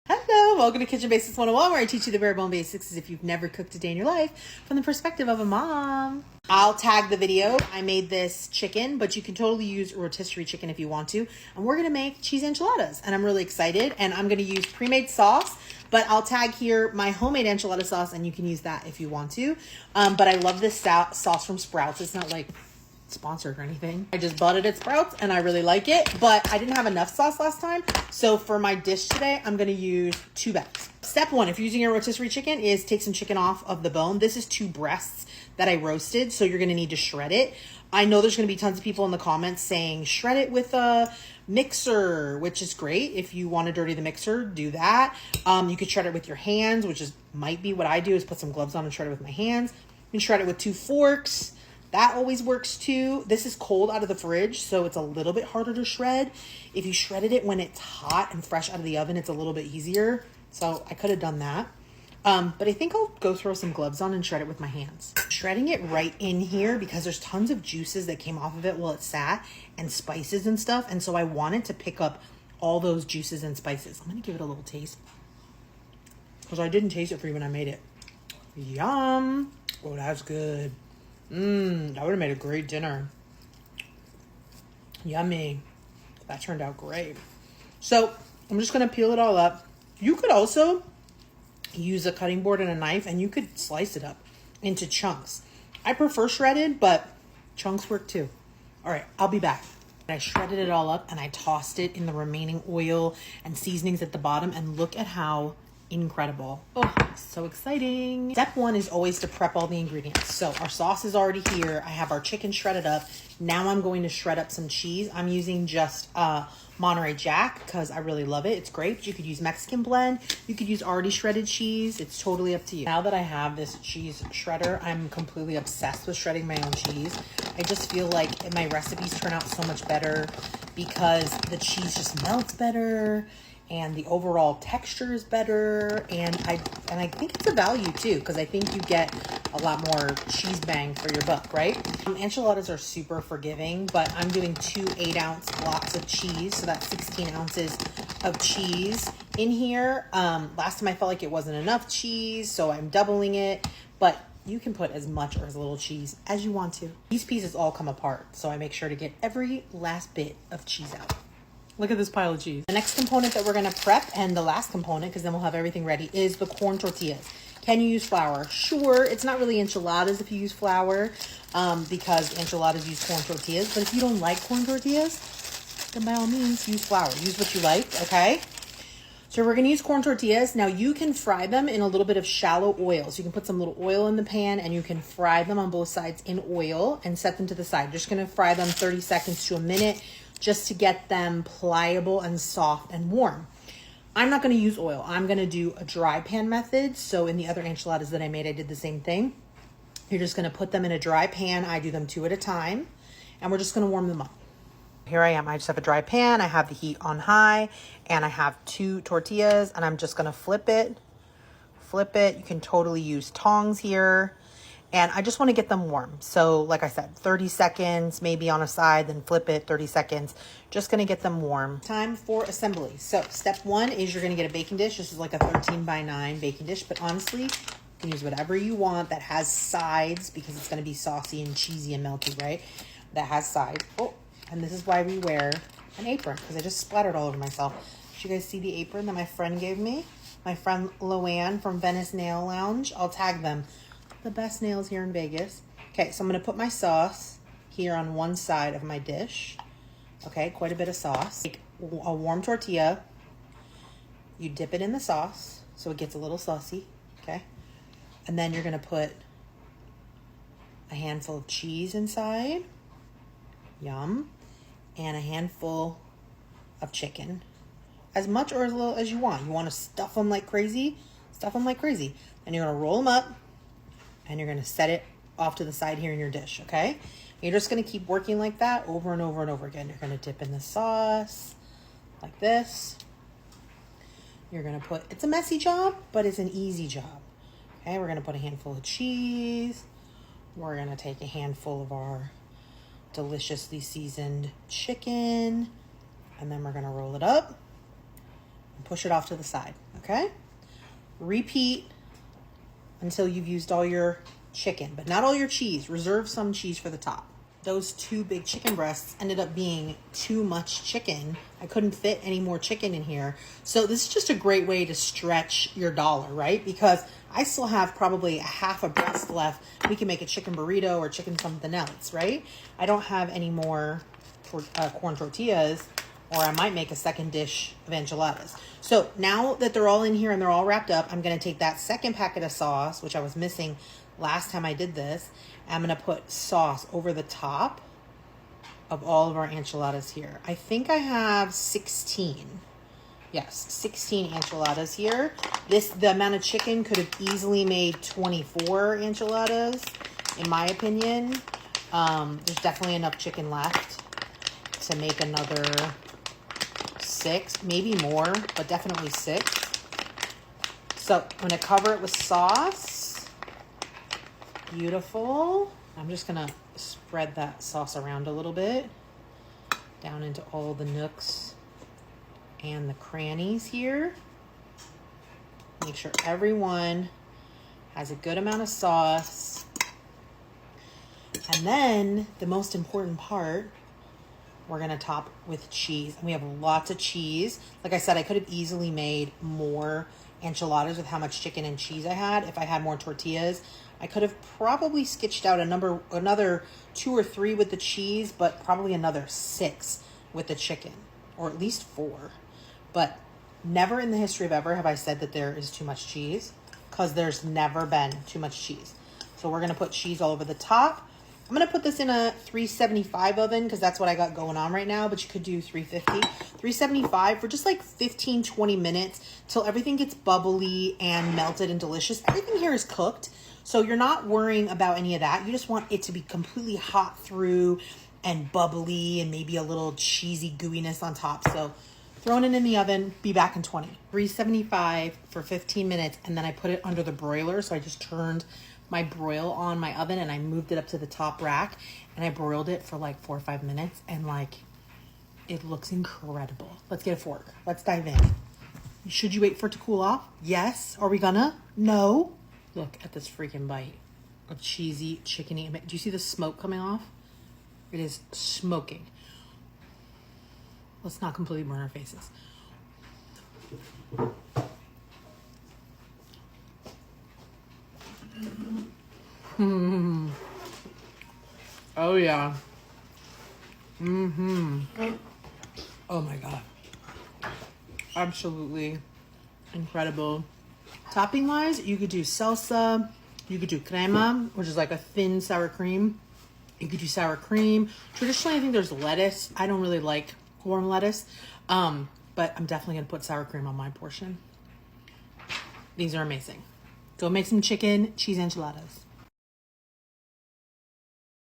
Hello, welcome to Kitchen Basics 101, where I teach you the bare bone basics as if you've never cooked a day in your life from the perspective of a mom. I'll tag the video. I made this chicken, but you can totally use rotisserie chicken if you want to. And we're going to make cheese enchiladas. And I'm really excited. And I'm going to use pre-made sauce, but I'll tag here my homemade enchilada sauce, and you can use that if you want to. But I love this sauce from Sprouts. It's not like sponsored or anything. I just bought it at Sprouts and I really like it, but I didn't have enough sauce last time. So for my dish today, I'm going to use 2 bags. Step 1, if you're using a rotisserie chicken, is take some chicken off of the bone. This is 2 breasts that I roasted, so you're going to need to shred it. I know there's going to be tons of people in the comments saying shred it with a mixer, which is great. If you want to dirty the mixer, do that. You could shred it with your hands, which might be what I do, is put some gloves on and shred it with my hands. You can shred it with 2 forks. That always works too. This is cold out of the fridge, so it's a little bit harder to shred. If you shredded it when it's hot and fresh out of the oven, it's a little bit easier. So I could have done that. But I think I'll go throw some gloves on and shred it with my hands. Shredding it right in here because there's tons of juices that came off of it while it sat, and spices and stuff. And so I wanted to pick up all those juices and spices. I'm gonna give it a little taste because I didn't taste it for you when I made it. Yum. Oh, that's good. That would have made a great dinner. Yummy. That turned out great. So I'm just going to peel it all up. You could also use a cutting board and a knife, and you could slice it up into chunks. I prefer shredded, but chunks work too. All right, I'll be back. I shredded it all up and I tossed it in the remaining oil and seasonings at the bottom, and look at how incredible. Oh, so exciting. Step 1 is always to prep all the ingredients. So our sauce is already here. I have our chicken shredded up. Now I'm going to shred up some cheese. I'm using just Monterey Jack because I really love it. It's great. But you could use Mexican blend. You could use already shredded cheese. It's totally up to you. Now that I have this cheese shredder, I'm completely obsessed with shredding my own cheese. I just feel like my recipes turn out so much better because the cheese just melts better, and the overall texture is better, and I think it's a value too, because I think you get a lot more cheese bang for your buck, right? Enchiladas are super forgiving, but I'm doing 2 8-ounce blocks of cheese, so that's 16 ounces of cheese in here. Last time I felt like it wasn't enough cheese, so I'm doubling it, but you can put as much or as little cheese as you want to. These pieces all come apart, so I make sure to get every last bit of cheese out. Look at this pile of cheese. The next component that we're gonna prep, and the last component, because then we'll have everything ready, is the corn tortillas. Can you use flour? Sure, it's not really enchiladas if you use flour, because enchiladas use corn tortillas. But if you don't like corn tortillas, then by all means, use flour. Use what you like, okay? So we're gonna use corn tortillas. Now you can fry them in a little bit of shallow oil. So you can put some little oil in the pan, and you can fry them on both sides in oil and set them to the side. Just gonna fry them 30 seconds to a minute, just to get them pliable and soft and warm. I'm not going to use oil. I'm going to do a dry pan method. So in the other enchiladas that I made, I did the same thing. You're just going to put them in a dry pan. I do them 2 at a time, and we're just going to warm them up. Here I am. I just have a dry pan. I have the heat on high, and I have 2 tortillas, and I'm just going to flip it. Flip it. You can totally use tongs here. And I just want to get them warm. So like I said, 30 seconds, maybe on a side, then flip it, 30 seconds. Just going to get them warm. Time for assembly. So step 1 is you're going to get a baking dish. This is like a 13x9 baking dish, but honestly, you can use whatever you want that has sides, because it's going to be saucy and cheesy and melty, right? That has sides. Oh, and this is why we wear an apron, because I just splattered all over myself. Did you guys see the apron that my friend gave me? My friend Loanne from Venice Nail Lounge. I'll tag them. The best nails here in Vegas. Okay, so I'm going to put my sauce here on one side of my dish. Okay, quite a bit of sauce. Take a warm tortilla. You dip it in the sauce so it gets a little saucy. Okay, and then you're going to put a handful of cheese inside. Yum. And a handful of chicken. As much or as little as you want. You want to stuff them like crazy? Stuff them like crazy. Then you're going to roll them up, and you're going to set it off to the side here in your dish, okay? You're just going to keep working like that over and over and over again. You're going to dip in the sauce like this. You're going to put, it's a messy job, but it's an easy job. Okay, we're going to put a handful of cheese. We're going to take a handful of our deliciously seasoned chicken, and then we're going to roll it up and push it off to the side, okay? Repeat until you've used all your chicken, but not all your cheese. Reserve some cheese for the top. Those 2 big chicken breasts ended up being too much chicken. I couldn't fit any more chicken in here. So this is just a great way to stretch your dollar, right? Because I still have probably a half a breast left. We can make a chicken burrito or chicken something else, right? I don't have any more corn tortillas, or I might make a second dish of enchiladas. So now that they're all in here and they're all wrapped up, I'm going to take that second packet of sauce, which I was missing last time I did this. I'm going to put sauce over the top of all of our enchiladas here. I think I have 16. Yes, 16 enchiladas here. The amount of chicken could have easily made 24 enchiladas, in my opinion. There's definitely enough chicken left to make another 6, maybe more, but definitely 6. So I'm going to cover it with sauce. Beautiful. I'm just going to spread that sauce around a little bit, down into all the nooks and the crannies here. Make sure everyone has a good amount of sauce. And then the most important part, we're going to top with cheese. And we have lots of cheese. Like I said, I could have easily made more enchiladas with how much chicken and cheese I had. If I had more tortillas, I could have probably sketched out another 2 or 3 with the cheese, but probably another 6 with the chicken, or at least 4. But never in the history of ever have I said that there is too much cheese, because there's never been too much cheese. So we're going to put cheese all over the top. I'm going to put this in a 375 oven because that's what I got going on right now, but you could do 350. 375 for just like 15, 20 minutes till everything gets bubbly and melted and delicious. Everything here is cooked, so you're not worrying about any of that. You just want it to be completely hot through and bubbly and maybe a little cheesy gooiness on top. So throwing it in the oven, be back in 20. 375 for 15 minutes, and then I put it under the broiler. So I just turned my broil on my oven and I moved it up to the top rack and I broiled it for like 4 or 5 minutes, and like it looks incredible. Let's get a fork. Let's dive in. Should you wait for it to cool off? Yes. Are we gonna? No. Look at this freaking bite of cheesy chickeny. Do you see the smoke coming off? It is smoking. Let's not completely burn our faces. Oh yeah. Oh my God. Absolutely incredible. Topping wise, you could do salsa, you could do crema, which is like a thin sour cream. You could do sour cream. Traditionally, I think there's lettuce. I don't really like warm lettuce, but I'm definitely gonna put sour cream on my portion. These are amazing. Go make some chicken cheese enchiladas.